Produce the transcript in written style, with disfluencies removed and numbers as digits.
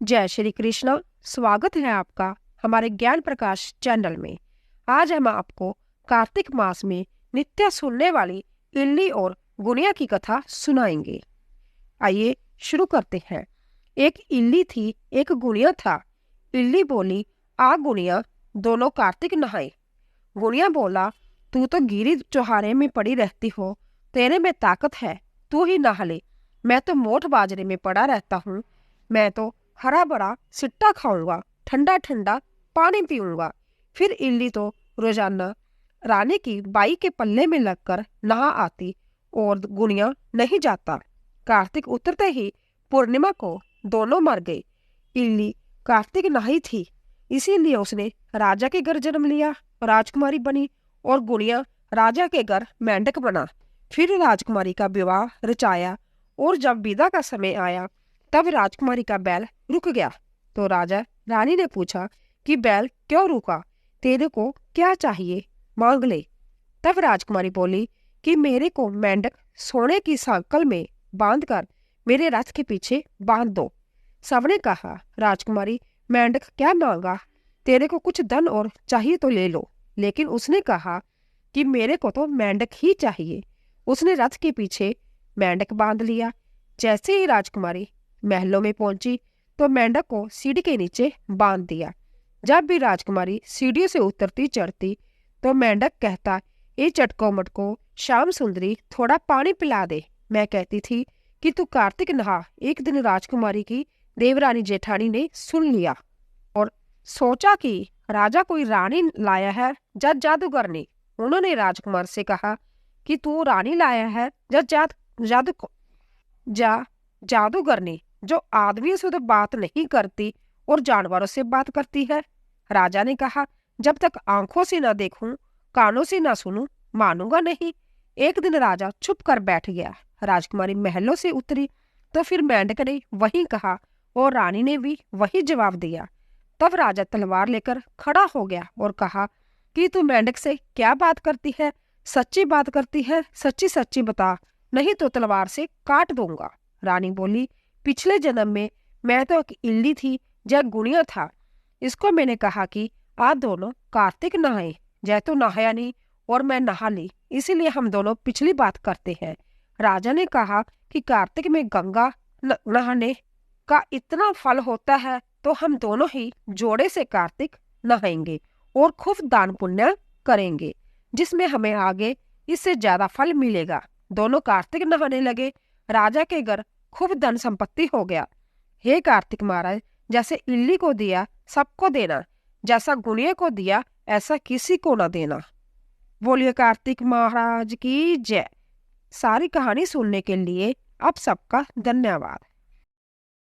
जय श्री कृष्ण। स्वागत है आपका हमारे ज्ञान प्रकाश चैनल में। आज हम आपको कार्तिक मास में नित्य सुनने वाली इल्ली और गुनिया की कथा सुनाएंगे। आइए शुरू करते हैं। एक इल्ली थी, एक गुनिया था। इल्ली बोली, आ गुनिया, दोनों कार्तिक नहाए। गुनिया बोला, तू तो गिरी चौहारे में पड़ी रहती हो, तेरे में ताकत है, तू ही नहा ले। मैं तो मोट बाजरे में पड़ा रहता हूँ। मैं तो हरा भरा सिट्टा खाऊंगा, ठंडा ठंडा पानी पीऊंगा। फिर इल्ली तो रोजाना रानी की बाई के पल्ले में लगकर नहा आती और गुनिया नहीं जाता। कार्तिक उतरते ही पूर्णिमा को दोनों मर गए। इल्ली कार्तिक नहीं थी, इसीलिए उसने राजा के घर जन्म लिया, राजकुमारी बनी, और गुनिया राजा के घर मेंढक बना। फिर राजकुमारी का विवाह रचाया और जब विदा का समय आया तब राजकुमारी का बैल रुक गया। तो राजा रानी ने पूछा कि बैल क्यों रुका, तेरे को क्या चाहिए, मांग ले। तब राजकुमारी बोली कि मेरे को मेंढक सोने की सांकल में बांधकर मेरे रथ के पीछे बांध दो। सबने कहा, राजकुमारी मेंढक क्या मांगा, तेरे को कुछ धन और चाहिए तो ले लो। लेकिन उसने कहा कि मेरे को तो मेंढक ही चाहिए। उसने रथ के पीछे मेंढक बांध लिया। जैसे ही राजकुमारी महलों में पहुंची तो मेंढक को सीढ़ी के नीचे बांध दिया। जब भी राजकुमारी सीढ़ियों से उतरती चढ़ती तो मेंढक कहता, ए चटको मटको श्याम सुंदरी, थोड़ा पानी पिला दे। मैं कहती थी कि तू कार्तिक नहा। एक दिन राजकुमारी की देवरानी जेठानी ने सुन लिया और सोचा कि राजा कोई रानी लाया है या जादूगर ने। उन्होंने राजकुमार से कहा कि तू रानी लाया है या जादूगर ने, जो आदमियों से तो बात नहीं करती और जानवरों से बात करती है। राजा ने कहा, जब तक आंखों से न देखूं, कानों से न सुनूं, मानूंगा नहीं। एक दिन राजा चुप कर बैठ गया। राजकुमारी महलों से उतरी तो फिर मेंढक ने वही कहा और रानी ने भी वही जवाब दिया। तब राजा तलवार लेकर खड़ा हो गया और कहा कि तू मेंढक से क्या बात करती है, सच्ची बात करती है, सच्ची सच्ची बता, नहीं तो तलवार से काट दूंगा। रानी बोली, पिछले जन्म में मैं तो एक इल्ली थी, जय गुनिया था। इसको मैंने कहा कि आज दोनों कार्तिक नहाए, जय तो नहाया नहीं और मैं नहा ली, इसीलिए हम दोनों पिछली बात करते हैं। राजा ने कहा कि कार्तिक में गंगा नहाने का इतना फल होता है तो हम दोनों ही जोड़े से कार्तिक नहाएंगे और खूब दान पुण्य करेंगे, जिसमें हमें आगे इससे ज्यादा फल मिलेगा। दोनों कार्तिक नहाने लगे। राजा के घर खूब धन संपत्ति हो गया। हे कार्तिक महाराज, जैसे इल्ली को दिया सबको देना, जैसा गुनिया को दिया ऐसा किसी को न देना। बोलिए कार्तिक महाराज की जय। सारी कहानी सुनने के लिए आप सबका धन्यवाद।